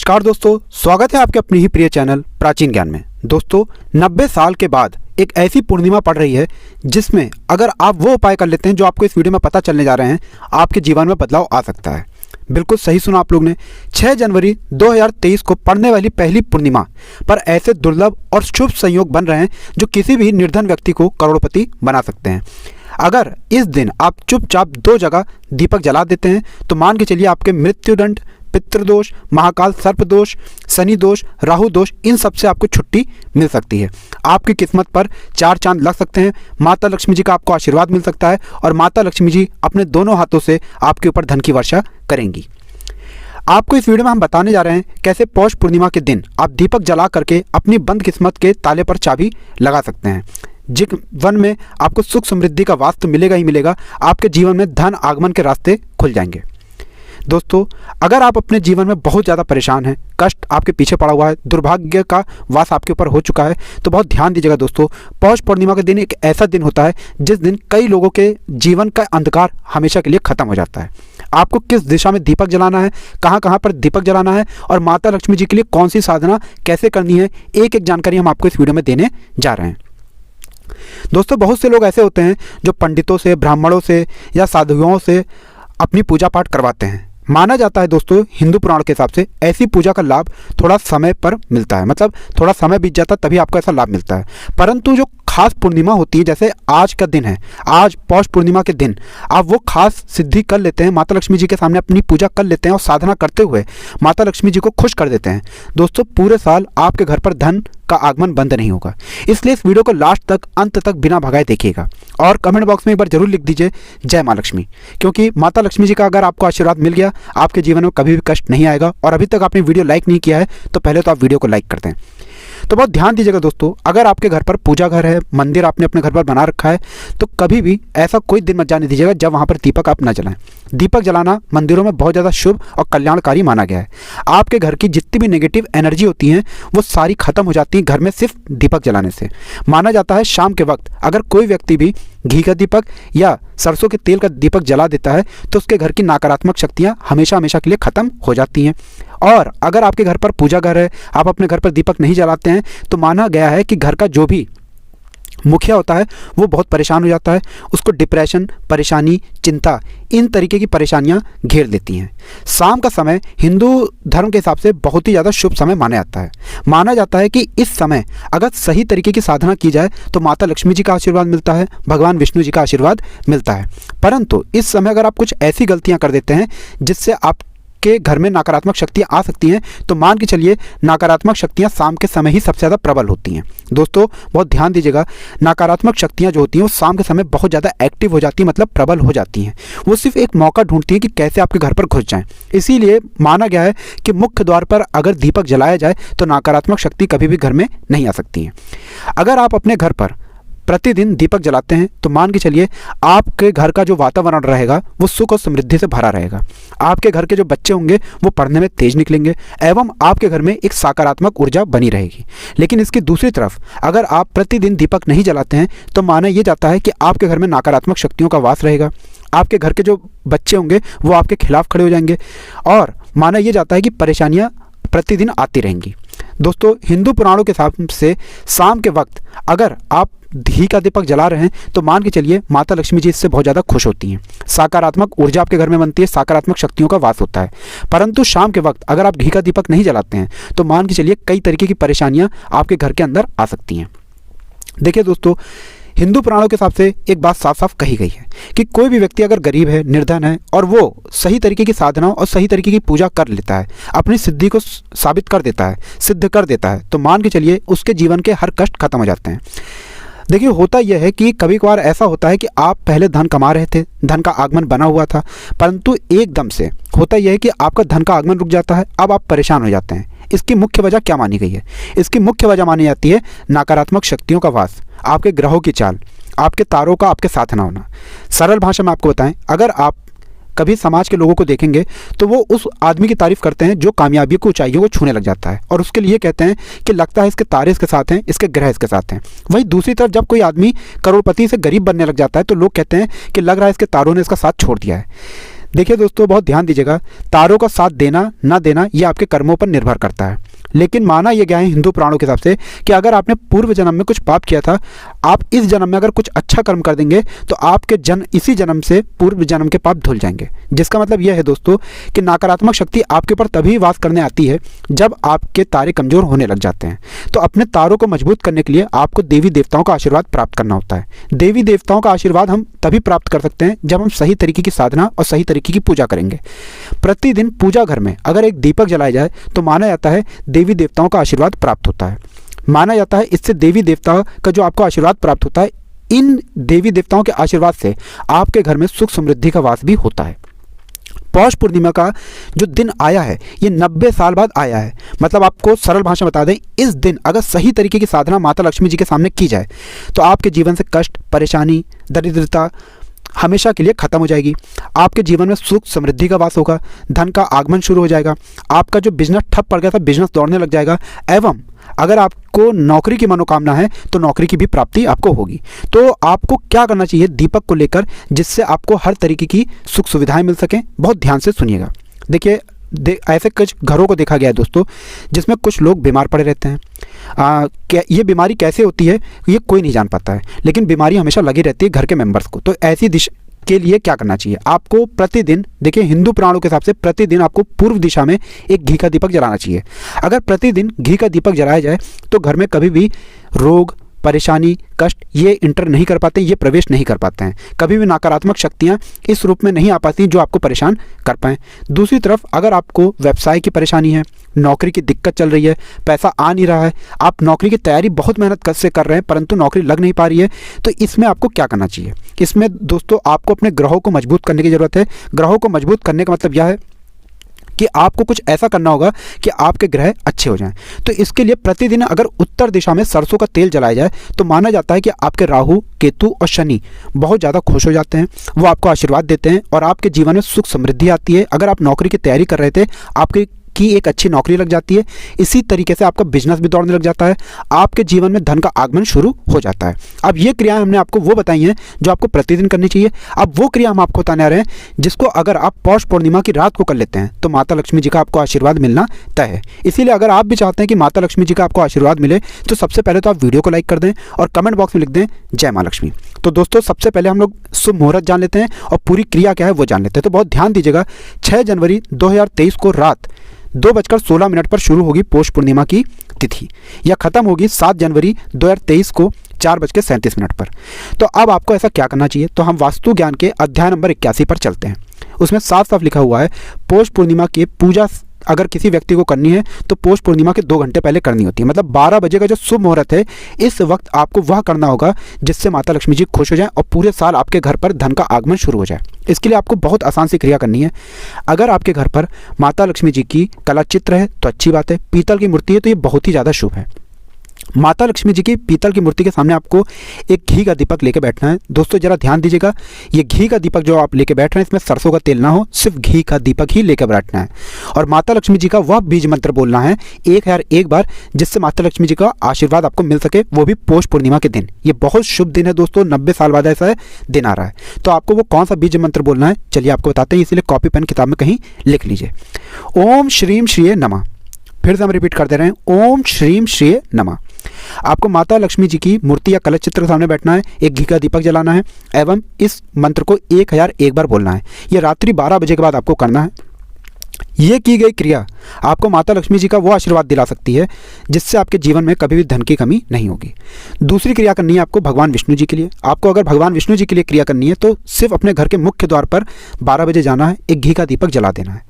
नमस्कार दोस्तों, स्वागत है आपके अपने ही प्रिय चैनल प्राचीन ज्ञान में। दोस्तों 90 साल के बाद एक ऐसी पूर्णिमा पड़ रही है जिसमें अगर आप वो उपाय कर लेते हैं जो आपको इस वीडियो में पता चलने जा रहे हैं, आपके जीवन में बदलाव आ सकता है। बिल्कुल सही सुना आप लोग ने। 6 जनवरी 2023 को पड़ने वाली पहली पूर्णिमा पर ऐसे दुर्लभ और शुभ संयोग बन रहे हैं जो किसी भी निर्धन व्यक्ति को करोड़पति बना सकते हैं। अगर इस दिन आप चुपचाप 2 जगह दीपक जला देते हैं तो मान के चलिए आपके मृत्युदंड, पितृदोष, महाकाल सर्प दोष, शनि दोष, राहु दोष, इन सब से आपको छुट्टी मिल सकती है। आपकी किस्मत पर 4 चांद लग सकते हैं। माता लक्ष्मी जी का आपको आशीर्वाद मिल सकता है और माता लक्ष्मी जी अपने दोनों हाथों से आपके ऊपर धन की वर्षा करेंगी। आपको इस वीडियो में हम बताने जा रहे हैं कैसे पौष पूर्णिमा के दिन आप दीपक जला करके अपनी बंद किस्मत के ताले पर चाबी लगा सकते हैं। जीवन में आपको सुख समृद्धि का वास्तव मिलेगा ही मिलेगा। आपके जीवन में धन आगमन के रास्ते खुल जाएंगे। दोस्तों अगर आप अपने जीवन में बहुत ज़्यादा परेशान हैं, कष्ट आपके पीछे पड़ा हुआ है, दुर्भाग्य का वास आपके ऊपर हो चुका है, तो बहुत ध्यान दीजिएगा दोस्तों। पौष पूर्णिमा का दिन एक ऐसा दिन होता है जिस दिन कई लोगों के जीवन का अंधकार हमेशा के लिए ख़त्म हो जाता है। आपको किस दिशा में दीपक जलाना है, कहाँ कहाँ पर दीपक जलाना है और माता लक्ष्मी जी के लिए कौन सी साधना कैसे करनी है, एक एक जानकारी हम आपको इस वीडियो में देने जा रहे हैं। दोस्तों बहुत से लोग ऐसे होते हैं जो पंडितों से, ब्राह्मणों से या साधुओं से अपनी पूजा पाठ करवाते हैं। माना जाता है दोस्तों हिंदू पुराण के हिसाब से ऐसी पूजा का लाभ थोड़ा समय पर मिलता है, मतलब थोड़ा समय बीत जाता है तभी आपको ऐसा लाभ मिलता है। परंतु जो खास पूर्णिमा होती है, जैसे आज का दिन है, आज पौष पूर्णिमा के दिन आप वो खास सिद्धि कर लेते हैं, माता लक्ष्मी जी के सामने अपनी पूजा कर लेते हैं और साधना करते हुए माता लक्ष्मी जी को खुश कर देते हैं। दोस्तों पूरे साल आपके घर पर धन का आगमन बंद नहीं होगा। इसलिए इस वीडियो को लास्ट तक, अंत तक बिना भगाए देखिएगा और कमेंट बॉक्स में एक बार जरूर लिख दीजिए जय माँ लक्ष्मी, क्योंकि माता लक्ष्मी जी का अगर आपको आशीर्वाद मिल गया आपके जीवन में कभी भी कष्ट नहीं आएगा। और अभी तक आपने वीडियो लाइक नहीं किया है तो पहले तो आप वीडियो को लाइक कर दें। तो बहुत ध्यान दीजिएगा दोस्तों, अगर आपके घर पर पूजा घर है, मंदिर आपने अपने घर पर बना रखा है, तो कभी भी ऐसा कोई दिन मत जाने दीजिएगा जब वहाँ पर दीपक आप न जलाएं। दीपक जलाना मंदिरों में बहुत ज़्यादा शुभ और कल्याणकारी माना गया है। आपके घर की जितनी भी नेगेटिव एनर्जी होती हैं वो सारी खत्म हो जाती हैं घर में सिर्फ दीपक जलाने से। माना जाता है शाम के वक्त अगर कोई व्यक्ति भी घी का दीपक या सरसों के तेल का दीपक जला देता है तो उसके घर की नकारात्मक शक्तियाँ हमेशा हमेशा के लिए ख़त्म हो जाती हैं। और अगर आपके घर पर पूजा घर है, आप अपने घर पर दीपक नहीं जलाते हैं, तो माना गया है कि घर का जो भी मुखिया होता है वो बहुत परेशान हो जाता है, उसको डिप्रेशन, परेशानी, चिंता, इन तरीके की परेशानियां घेर लेती हैं। शाम का समय हिंदू धर्म के हिसाब से बहुत ही ज़्यादा शुभ समय माना जाता है। माना जाता है कि इस समय अगर सही तरीके की साधना की जाए तो माता लक्ष्मी जी का आशीर्वाद मिलता है, भगवान विष्णु जी का आशीर्वाद मिलता है। परंतु इस समय अगर आप कुछ ऐसी गलतियाँ कर देते हैं जिससे आप के घर में नकारात्मक शक्तियां आ सकती हैं, तो मान के चलिए नकारात्मक शक्तियां शाम के समय ही सबसे ज़्यादा प्रबल होती हैं। दोस्तों बहुत ध्यान दीजिएगा, नकारात्मक शक्तियां जो होती हैं वो शाम के समय बहुत ज़्यादा एक्टिव हो जाती हैं, मतलब प्रबल हो जाती हैं। वो सिर्फ एक मौका ढूंढती हैं कि कैसे आपके घर पर घुस जाएं। इसीलिए माना गया है कि मुख्य द्वार पर अगर दीपक जलाया जाए तो नकारात्मक शक्ति कभी भी घर में नहीं आ सकती हैं। अगर आप अपने घर पर प्रतिदिन दीपक जलाते हैं तो मान के चलिए आपके घर का जो वातावरण रहेगा वो सुख और समृद्धि से भरा रहेगा। आपके घर के जो बच्चे होंगे वो पढ़ने में तेज निकलेंगे एवं आपके घर में एक सकारात्मक ऊर्जा बनी रहेगी। लेकिन इसकी दूसरी तरफ अगर आप प्रतिदिन दीपक नहीं जलाते हैं तो माना यह जाता है कि आपके घर में नकारात्मक शक्तियों का वास रहेगा। आपके घर के जो बच्चे होंगे वो आपके खिलाफ खड़े हो जाएंगे और माना यह जाता है कि परेशानियाँ प्रतिदिन आती रहेंगी। दोस्तों हिंदू पुराणों के हिसाब से शाम के वक्त अगर आप घी का दीपक जला रहे हैं तो मान के चलिए माता लक्ष्मी जी इससे बहुत ज़्यादा खुश होती हैं। सकारात्मक ऊर्जा आपके घर में बनती है, सकारात्मक शक्तियों का वास होता है। परंतु शाम के वक्त अगर आप घी का दीपक नहीं जलाते हैं तो मान के चलिए कई तरीके की परेशानियां आपके घर के अंदर आ सकती हैं। देखिए दोस्तों हिंदू पुराणों के हिसाब से एक बात साफ साफ कही गई है कि कोई भी व्यक्ति अगर गरीब है, निर्धन है और वो सही तरीके की साधना और सही तरीके की पूजा कर लेता है, अपनी सिद्धि को साबित कर देता है, सिद्ध कर देता है, तो मान के चलिए उसके जीवन के हर कष्ट खत्म हो जाते हैं। देखिए होता यह है कि कभी कभार ऐसा होता है कि आप पहले धन कमा रहे थे, धन का आगमन बना हुआ था, परंतु एकदम से होता यह है कि आपका धन का आगमन रुक जाता है, अब आप परेशान हो जाते हैं। इसकी मुख्य वजह क्या मानी गई है? इसकी मुख्य वजह मानी जाती है नकारात्मक शक्तियों का वास, आपके ग्रहों की चाल, आपके तारों का आपके साथ ना होना। सरल भाषा में आपको बताएं, अगर आप कभी समाज के लोगों को देखेंगे तो वो उस आदमी की तारीफ करते हैं जो कामयाबी को, ऊंचाइयों को छूने लग जाता है और उसके लिए कहते हैं कि लगता है इसके तारे इसके साथ हैं, इसके ग्रह इसके साथ हैं। वहीं दूसरी तरफ जब कोई आदमी करोड़पति से गरीब बनने लग जाता है तो लोग कहते हैं कि लग रहा है इसके तारों ने इसका साथ छोड़ दिया है। देखिए दोस्तों, बहुत ध्यान दीजिएगा, तारों का साथ देना ना देना ये आपके कर्मों पर निर्भर करता है। लेकिन माना यह गया है हिंदू पुराणों के हिसाब से कि अगर आपने पूर्व जन्म में कुछ पाप किया था, आप इस जन्म में अगर कुछ अच्छा कर्म कर देंगे तो आपके इसी जन्म से पूर्व जन्म के पाप धुल जाएंगे। जिसका मतलब यह है दोस्तों कि नकारात्मक शक्ति आपके ऊपर तभी वास करने आती है जब आपके तारे कमजोर होने लग जाते हैं। तो अपने तारों को मजबूत करने के लिए आपको देवी देवताओं का आशीर्वाद प्राप्त करना होता है। देवी देवताओं का आशीर्वाद हम तभी प्राप्त कर सकते हैं जब हम सही तरीके की साधना और सही तरीके की पूजा करेंगे। प्रतिदिन पूजा घर में अगर एक दीपक जलाया जाए तो माना जाता है देवी देवताओं का आशीर्वाद प्राप्त होता है। माना जाता है इससे देवी देवता का जो आपको आशीर्वाद प्राप्त होता है, इन देवी देवताओं के आशीर्वाद से आपके घर में सुख समृद्धि का वास भी होता है। पौष पूर्णिमा का जो दिन आया है ये 90 साल बाद आया है। मतलब आपको सरल भाषा बता दें, इस दिन अगर सही तरीके की साधना माता लक्ष्मी जी के सामने की जाए तो आपके जीवन से कष्ट, परेशानी, दरिद्रता हमेशा के लिए खत्म हो जाएगी। आपके जीवन में सुख समृद्धि का वास होगा, धन का आगमन शुरू हो जाएगा, आपका जो बिजनेस ठप पड़ गया था बिजनेस दौड़ने लग जाएगा, एवं अगर आपको नौकरी की मनोकामना है तो नौकरी की भी प्राप्ति आपको होगी। तो आपको क्या करना चाहिए दीपक को लेकर, जिससे आपको हर तरीके की सुख सुविधाएं मिल सकें? बहुत ध्यान से सुनिएगा। देखिए, ऐसे कुछ घरों को देखा गया है दोस्तों जिसमें कुछ लोग बीमार पड़े रहते हैं। ये बीमारी कैसे होती है ये कोई नहीं जान पाता है, लेकिन बीमारी हमेशा लगी रहती है घर के मेंबर्स को। तो ऐसी दिशा के लिए क्या करना चाहिए आपको? प्रतिदिन, देखिए हिंदू पुराणों के हिसाब से प्रतिदिन आपको पूर्व दिशा में एक घी का दीपक जलाना चाहिए। अगर प्रतिदिन घी का दीपक जलाया जाए तो घर में कभी भी रोग, परेशानी, कष्ट ये इंटर नहीं कर पाते, ये प्रवेश नहीं कर पाते हैं। कभी भी नकारात्मक शक्तियाँ इस रूप में नहीं आ पाती जो आपको परेशान कर पाएँ। दूसरी तरफ अगर आपको व्यवसाय की परेशानी है, नौकरी की दिक्कत चल रही है, पैसा आ नहीं रहा है, आप नौकरी की तैयारी बहुत मेहनत से कर रहे हैं परंतु नौकरी लग नहीं पा रही है, तो इसमें आपको क्या करना चाहिए? इसमें दोस्तों आपको अपने ग्रहों को मजबूत करने की ज़रूरत है। ग्रहों को मजबूत करने का मतलब यह है कि आपको कुछ ऐसा करना होगा कि आपके ग्रह अच्छे हो जाएं। तो इसके लिए प्रतिदिन अगर उत्तर दिशा में सरसों का तेल जलाया जाए तो माना जाता है कि आपके राहु, केतु और शनि बहुत ज़्यादा खुश हो जाते हैं, वो आपको आशीर्वाद देते हैं और आपके जीवन में सुख समृद्धि आती है। अगर आप नौकरी की तैयारी कर रहे थे, आपकी एक अच्छी नौकरी लग जाती है। इसी तरीके से आपका बिजनेस भी दौड़ने लग जाता है, आपके जीवन में धन का आगमन शुरू हो जाता है। अब ये क्रियाएं हमने आपको वो बताई हैं जो आपको प्रतिदिन करनी चाहिए। अब वो क्रिया हम आपको बताने आ रहे हैं जिसको अगर आप पौष पूर्णिमा की रात को कर लेते हैं तो माता लक्ष्मी जी का आपको आशीर्वाद मिलना तय है। इसीलिए अगर आप भी चाहते हैं कि माता लक्ष्मी जी का आपको आशीर्वाद मिले तो सबसे पहले तो आप वीडियो को लाइक कर दें और कमेंट बॉक्स में लिख दें जय माँ लक्ष्मी। तो दोस्तों सबसे पहले हम लोग शुभ मुहूर्त जान लेते हैं और पूरी क्रिया क्या है वो जान लेते हैं। तो बहुत ध्यान दीजिएगा, 6 जनवरी 2023 को रात 2:16 पर शुरू होगी पौष पूर्णिमा की तिथि। यह खत्म होगी 7 जनवरी 2023 को 4:37 पर। तो अब आपको ऐसा क्या करना चाहिए? तो हम वास्तु ज्ञान के अध्याय नंबर 81 पर चलते हैं। उसमें साफ साफ लिखा हुआ है पौष पूर्णिमा की पूजा अगर किसी व्यक्ति को करनी है तो पौष पूर्णिमा के 2 घंटे पहले करनी होती है। मतलब 12 बजे का जो शुभ मुहूर्त है इस वक्त आपको वह करना होगा जिससे माता लक्ष्मी जी खुश हो जाएं और पूरे साल आपके घर पर धन का आगमन शुरू हो जाए। इसके लिए आपको बहुत आसान सी क्रिया करनी है। अगर आपके घर पर माता लक्ष्मी जी की कला चित्र है तो अच्छी बात है, पीतल की मूर्ति है तो ये बहुत ही ज़्यादा शुभ है। माता लक्ष्मी जी की पीतल की मूर्ति के सामने आपको एक घी का दीपक लेके बैठना है। दोस्तों जरा ध्यान दीजिएगा, ये घी का दीपक जो आप लेके बैठ रहे हैं इसमें सरसों का तेल ना हो, सिर्फ घी का दीपक ही लेकर बैठना है। और माता लक्ष्मी जी का वह बीज मंत्र बोलना है 1001 बार, जिससे माता लक्ष्मी जी का आशीर्वाद आपको मिल सके, वो भी पौष पूर्णिमा के दिन। ये बहुत शुभ दिन है दोस्तों, 90 साल बाद ऐसा दिन आ रहा है। तो आपको वो कौन सा बीज मंत्र बोलना है चलिए आपको बताते हैं, इसीलिए कॉपी पेन किताब में कहीं लिख लीजिए। ओम श्रीम श्रीये नमः। फिर से हम रिपीट कर दे रहे हैं, ओम श्रीम श्रीये नमः। आपको माता लक्ष्मी जी की मूर्ति या कलश चित्र के सामने बैठना है, एक घी का दीपक जलाना है एवं इस मंत्र को 1001 बार बोलना है। यह रात्रि 12 बजे के बाद आपको करना है। ये की गई क्रिया आपको माता लक्ष्मी जी का वो आशीर्वाद दिला सकती है जिससे आपके जीवन में कभी भी धन की कमी नहीं होगी। दूसरी क्रिया करनी है आपको भगवान विष्णु जी के लिए। आपको अगर भगवान विष्णु जी के लिए क्रिया करनी है तो सिर्फ अपने घर के मुख्य द्वार पर 12 बजे जाना है, एक घी का दीपक जला देना है।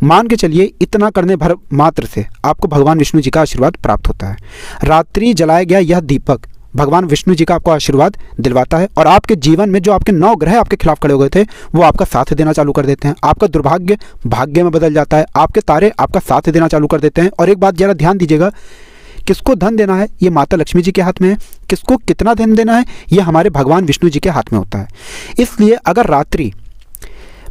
मान के चलिए इतना करने भर मात्र से आपको भगवान विष्णु जी का आशीर्वाद प्राप्त होता है। रात्रि जलाया गया यह दीपक भगवान विष्णु जी का आपको आशीर्वाद दिलवाता है और आपके जीवन में जो आपके 9 ग्रह आपके खिलाफ खड़े हो गए थे वो आपका साथ देना चालू कर देते हैं। आपका दुर्भाग्य भाग्य में बदल जाता है, आपके तारे आपका साथ देना चालू कर देते हैं। और एक बात जरा ध्यान दीजिएगा, किसको धन देना है ये माता लक्ष्मी जी के हाथ में है, किसको कितना धन देना है ये हमारे भगवान विष्णु जी के हाथ में होता है। इसलिए अगर रात्रि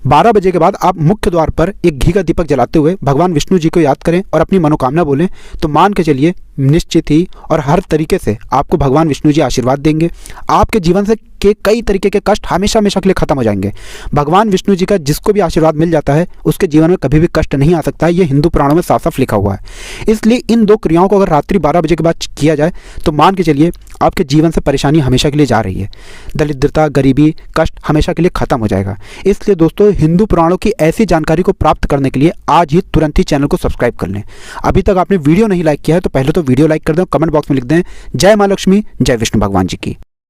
12 बजे के बाद आप मुख्य द्वार पर एक घी का दीपक जलाते हुए भगवान विष्णु जी को याद करें और अपनी मनोकामना बोलें तो मान के चलिए निश्चित ही और हर तरीके से आपको भगवान विष्णु जी आशीर्वाद देंगे। आपके जीवन से के कई तरीके के कष्ट हमेशा हमेशा के लिए खत्म हो जाएंगे। भगवान विष्णु जी का जिसको भी आशीर्वाद मिल जाता है उसके जीवन में कभी भी कष्ट नहीं आ सकता है। ये हिंदू पुराणों में साफ साफ लिखा हुआ है। इसलिए इन दो क्रियाओं को अगर रात्रि 12 बजे के बाद किया जाए तो मान के चलिए आपके जीवन से परेशानी हमेशा के लिए जा रही है। दरिद्रता, गरीबी, कष्ट हमेशा के लिए खत्म हो जाएगा। इसलिए दोस्तों, हिंदू पुराणों की ऐसी जानकारी को प्राप्त करने के लिए आज ही तुरंत ही चैनल को सब्सक्राइब कर लें। अभी तक आपने वीडियो नहीं लाइक किया है तो पहले तो वीडियो लाइक कर दें, कमेंट बॉक्स में लिख दें जय माँ लक्ष्मी, जय विष्णु भगवान जी की।